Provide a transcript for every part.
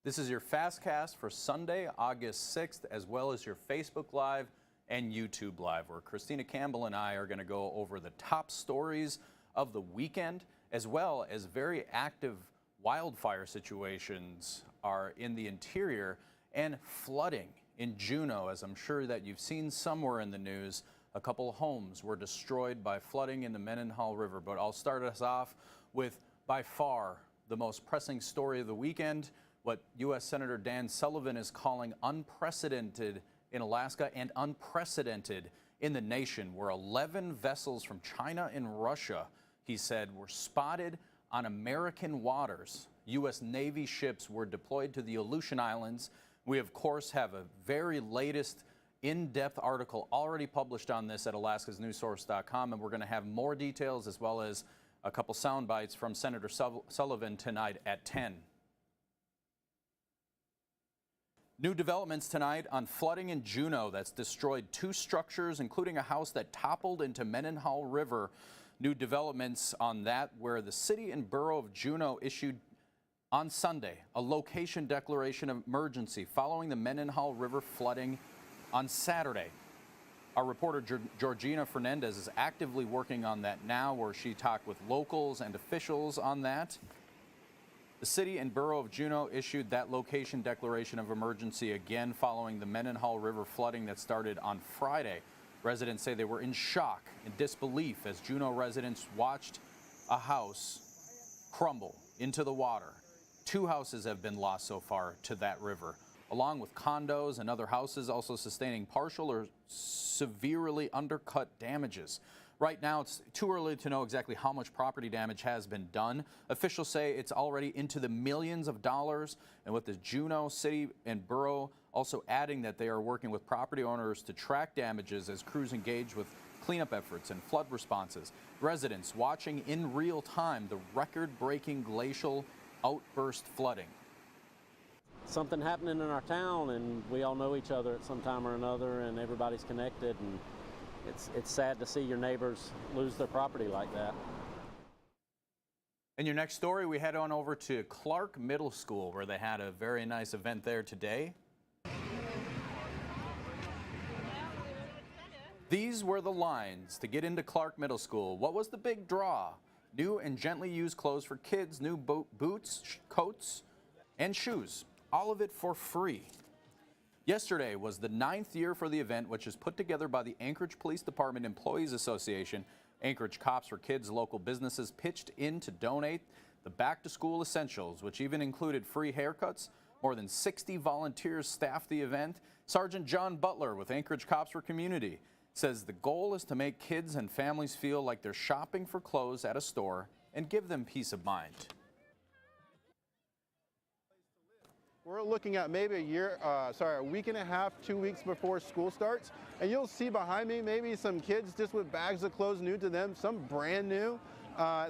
This is your Fastcast for Sunday, August 6th, as well as your Facebook Live and YouTube Live, where Christina Campbell and I are going to go over the top stories of the weekend, as well as very active wildfire situations are in the interior and flooding in Juneau, as I'm sure that you've seen somewhere in the news. A couple of homes were destroyed by flooding in the Mendenhall River. But I'll start us off with, by far, the most pressing story of the weekend, what U.S. Senator Dan Sullivan is calling unprecedented in Alaska and unprecedented in the nation, where 11 vessels from China and Russia, he said, were spotted on American waters. U.S. Navy ships were deployed to the Aleutian Islands. We, of course, have a very latest in-depth article already published on this at alaskasnewssource.com, and we're going to have more details as well as a couple sound bites from Senator Sullivan tonight at 10. New developments tonight on flooding in Juneau that's destroyed 2 structures, including a house that toppled into Mendenhall River. New developments on that, where the city and borough of Juneau issued on Sunday a location declaration of emergency following the Mendenhall River flooding on Saturday. Our reporter Georgina Fernandez is actively working on that now, where she talked with locals and officials on that. The city and borough of Juneau issued that location declaration of emergency again following the Mendenhall River flooding that started on Friday. Residents say they were in shock and disbelief as Juneau residents watched a house crumble into the water. 2 houses have been lost so far to that river, along with condos and other houses also sustaining partial or severely undercut damages. Right now, it's too early to know exactly how much property damage has been done. Officials say it's already into the millions of dollars, and with the Juneau City and Borough also adding that they are working with property owners to track damages as crews engage with cleanup efforts and flood responses. Residents watching in real time the record-breaking glacial outburst flooding. Something happening in our town, and we all know each other at some time or another, and everybody's connected, and it's sad to see your neighbors lose their property like that. In your next story, we head on over to Clark Middle School, where they had a very nice event there today. These were the lines to get into Clark Middle School. What was the big draw? New and gently used clothes for kids, new boots, coats, and shoes. All of it for free. Yesterday was the 9th year for the event, which is put together by the Anchorage Police Department Employees Association. Anchorage Cops for Kids local businesses pitched in to donate the back-to-school essentials, which even included free haircuts. More than 60 volunteers staffed the event. Sergeant John Butler with Anchorage Cops for Community says the goal is to make kids and families feel like they're shopping for clothes at a store and give them peace of mind. We're looking at maybe a week and a half, 2 weeks before school starts, and you'll see behind me maybe some kids just with bags of clothes new to them, some brand new.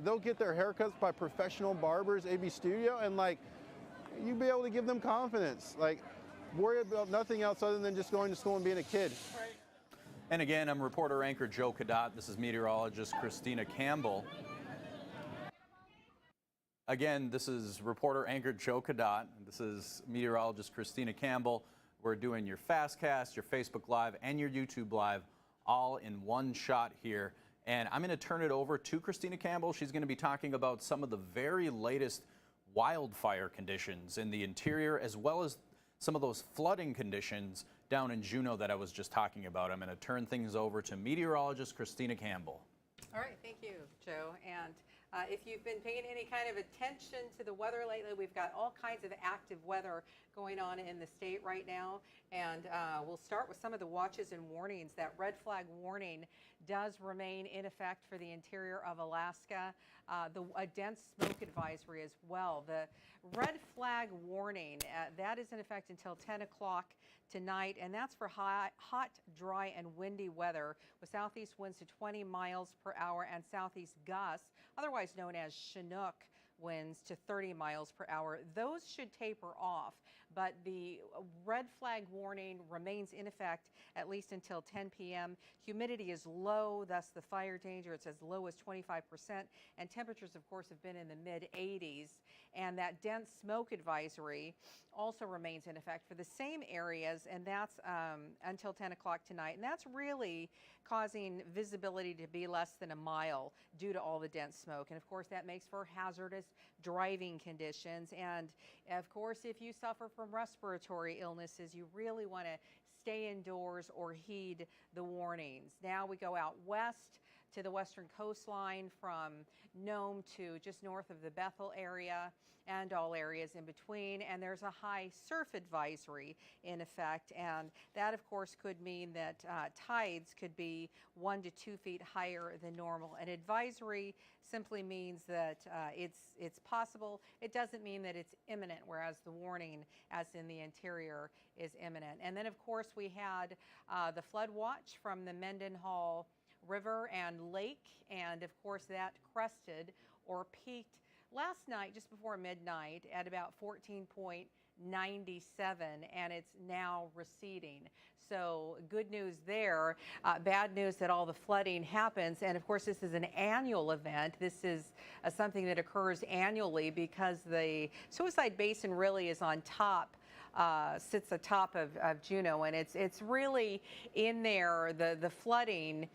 They'll get their haircuts by professional barbers, AB Studio, and you'll be able to give them confidence. Worry about nothing else other than just going to school and being a kid. And again, I'm reporter anchor Joe Cadotte. This is meteorologist Christina Campbell. Again, this is reporter anchor Joe Cadotte. This is meteorologist Christina Campbell. We're doing your Fastcast, your Facebook Live, and your YouTube Live all in one shot here. And I'm going to turn it over to Christina Campbell. She's going to be talking about some of the very latest wildfire conditions in the interior, as well as some of those flooding conditions down in Juneau that I was just talking about. I'm going to turn things over to meteorologist Christina Campbell. All right, thank you, Joe. And if you've been paying any kind of attention to the weather lately, we've got all kinds of active weather going on in the state right now. And we'll start with some of the watches and warnings. That red flag warning does remain in effect for the interior of Alaska. A dense smoke advisory as well. The red flag warning, that is in effect until 10 o'clock tonight, and that's for hot, dry, and windy weather with southeast winds to 20 miles per hour and southeast gusts, otherwise known as Chinook, winds to 30 miles per hour. Those should taper off, but the red flag warning remains in effect at least until 10 p.m. Humidity is low, thus the fire danger. It's as low as 25%, and temperatures, of course, have been in the mid-80s. And that dense smoke advisory also remains in effect for the same areas, and that's until 10 o'clock tonight. And that's really causing visibility to be less than a mile due to all the dense smoke. And of course, that makes for hazardous driving conditions. And of course, if you suffer from respiratory illnesses, you really want to stay indoors or heed the warnings. Now we go out west to the western coastline from Nome to just north of the Bethel area and all areas in between, and there's a high surf advisory in effect, and that of course could mean that tides could be 1 to 2 feet higher than normal. An advisory simply means that it's possible. It doesn't mean that it's imminent, whereas the warning, as in the interior, is imminent. And then of course we had the flood watch from the Mendenhall River and Lake, and of course that crested or peaked last night just before midnight at about 14.97, and it's now receding. So good news there. Bad news that all the flooding happens, and of course this is an annual event. This is something that occurs annually because the Suicide Basin really is on top. Sits atop of Juneau, and it's really in there. The flooding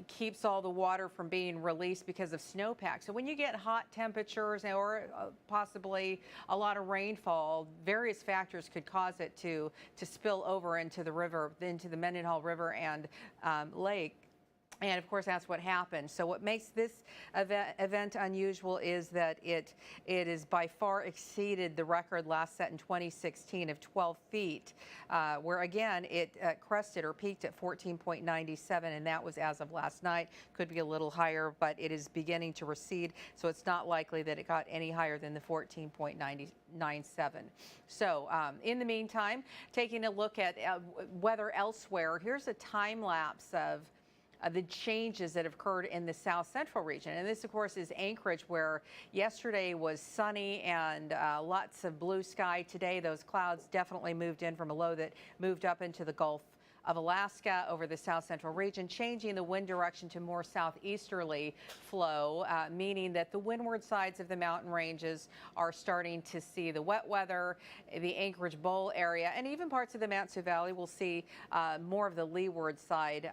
keeps all the water from being released because of snowpack. So when you get hot temperatures or possibly a lot of rainfall, various factors could cause it to spill over into the river, into the Mendenhall River and lake. And of course, that's what happened. So what makes this event unusual is that it is by far exceeded the record last set in 2016 of 12 feet, where again, it crested or peaked at 14.97, and that was as of last night. Could be a little higher, but it is beginning to recede, so it's not likely that it got any higher than the 14.97. So in the meantime, taking a look at weather elsewhere, here's a time lapse of the changes that have occurred in the south central region. And this, of course, is Anchorage, where yesterday was sunny and lots of blue sky. Today, those clouds definitely moved in from a low that moved up into the Gulf of Alaska over the south central region, changing the wind direction to more southeasterly flow, meaning that the windward sides of the mountain ranges are starting to see the wet weather. The Anchorage Bowl area and even parts of the Mt. Sioux Valley will see more of the leeward side,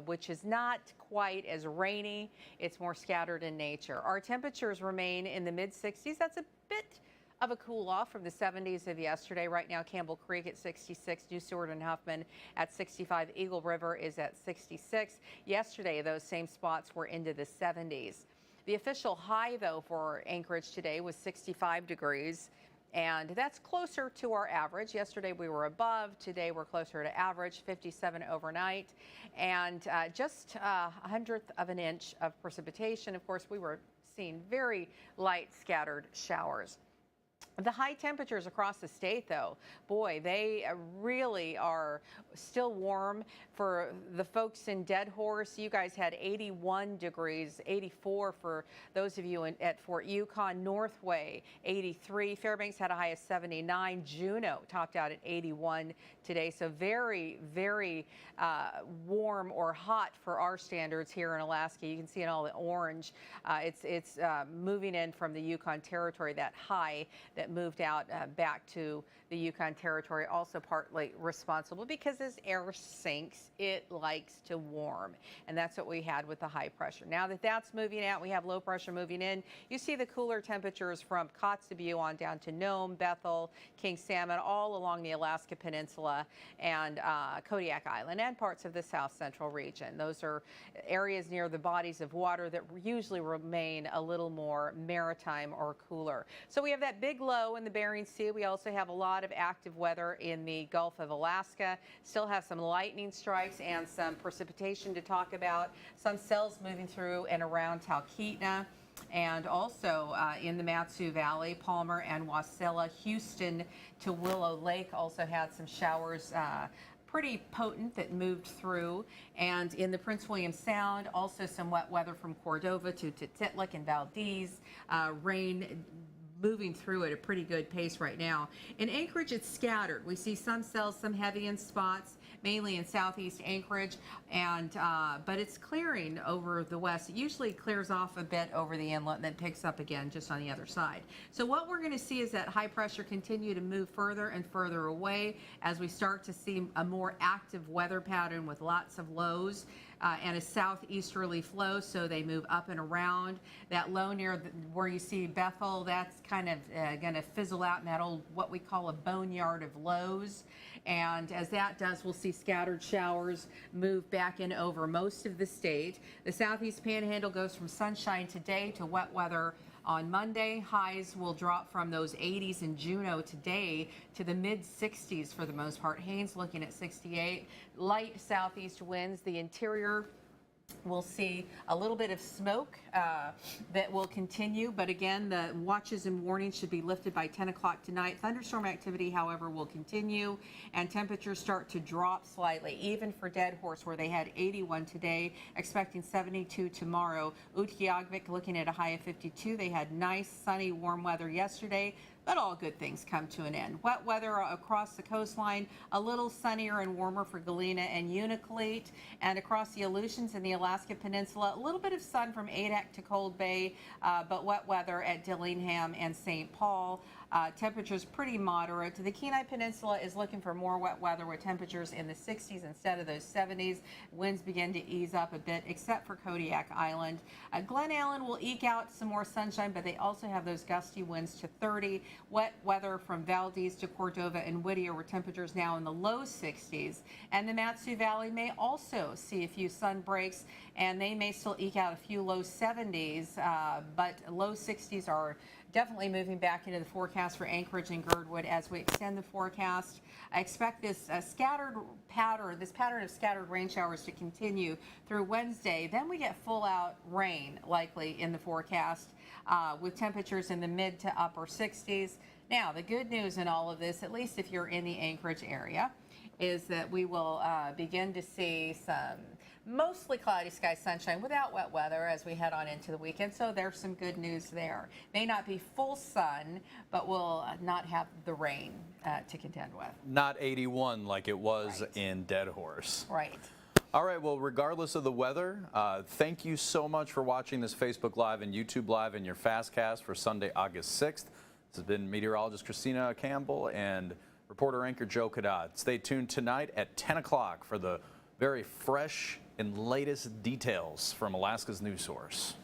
which is not quite as rainy. It's more scattered in nature. Our temperatures remain in the mid-60s. That's a bit of a cool off from the 70s of yesterday. Right now, Campbell Creek at 66, New Seward and Huffman at 65, Eagle River is at 66. Yesterday, those same spots were into the 70s. The official high, though, for Anchorage today was 65 degrees, and that's closer to our average. Yesterday, we were above. Today, we're closer to average, 57 overnight, and just a 100th of an inch of precipitation. Of course, we were seeing very light scattered showers. The high temperatures across the state, though, boy, they really are still warm. For the folks in Dead Horse, you guys had 81 degrees, 84 for those of you at Fort Yukon. Northway, 83. Fairbanks had a high of 79. Juneau topped out at 81 today. So very, very warm or hot for our standards here in Alaska. You can see in all the orange. It's moving in from the Yukon Territory, that high that moved out back to the Yukon Territory, also partly responsible because as air sinks, it likes to warm. And that's what we had with the high pressure. Now that that's moving out, we have low pressure moving in. You see the cooler temperatures from Kotzebue on down to Nome, Bethel, King Salmon, all along the Alaska Peninsula and Kodiak Island and parts of the south central region. Those are areas near the bodies of water that usually remain a little more maritime or cooler. So we have that big low in the Bering Sea. We also have a lot of active weather in the Gulf of Alaska. Still have some lightning strikes and some precipitation to talk about. Some cells moving through and around Talkeetna. And also in the Mt. Sioux Valley, Palmer and Wasilla. Houston to Willow Lake also had some showers pretty potent that moved through. And in the Prince William Sound, also some wet weather from Cordova to Titlik and Valdez. Rain moving through at a pretty good pace right now. In Anchorage, it's scattered. We see some cells, some heavy in spots, mainly in southeast Anchorage, and but it's clearing over the west. It usually clears off a bit over the inlet and then picks up again just on the other side. So what we're going to see is that high pressure continue to move further and further away as we start to see a more active weather pattern with lots of lows. And a southeasterly flow, so they move up and around. That low near where you see Bethel, that's kind of going to fizzle out in that old, what we call a boneyard of lows. And as that does, we'll see scattered showers move back in over most of the state. The southeast panhandle goes from sunshine today to wet weather on Monday. Highs will drop from those 80s in Juneau today to the mid 60s for the most part. Haines looking at 68. Light southeast winds. The interior we'll see a little bit of smoke that will continue, but again, the watches and warnings should be lifted by 10 o'clock tonight. Thunderstorm activity, however, will continue, and temperatures start to drop slightly, even for Dead Horse, where they had 81 today, expecting 72 tomorrow. Utqiagvik looking at a high of 52. They had nice, sunny, warm weather yesterday, but all good things come to an end. Wet weather across the coastline, a little sunnier and warmer for Galena and Unalakleet, and across the Aleutians and the Alaska Peninsula, a little bit of sun from Adak to Cold Bay, but wet weather at Dillingham and St. Paul. Temperatures pretty moderate. The Kenai Peninsula is looking for more wet weather with temperatures in the 60s instead of those 70s. Winds begin to ease up a bit, except for Kodiak Island. Glen Allen will eke out some more sunshine, but they also have those gusty winds to 30. Wet weather from Valdez to Cordova and Whittier, where temperatures now in the low 60s. And the Mat-Su Valley may also see a few sun breaks, and they may still eke out a few low 70s, but low 60s are definitely moving back into the forecast for Anchorage and Girdwood as we extend the forecast. I expect this pattern of scattered rain showers to continue through Wednesday. Then we get full out rain likely in the forecast with temperatures in the mid to upper 60s. Now, the good news in all of this, at least if you're in the Anchorage area, is that we will begin to see some mostly cloudy sky sunshine without wet weather as we head on into the weekend. So there's some good news there. May not be full sun, but we'll not have the rain to contend with. Not 81 like it was in Dead Horse. Right. All right, well, regardless of the weather, thank you so much for watching this Facebook Live and YouTube Live and your Fastcast for Sunday, August 6th. This has been meteorologist Christina Campbell and reporter anchor Joe Cadotte. Stay tuned tonight at 10 o'clock for the very fresh and latest details from Alaska's news source.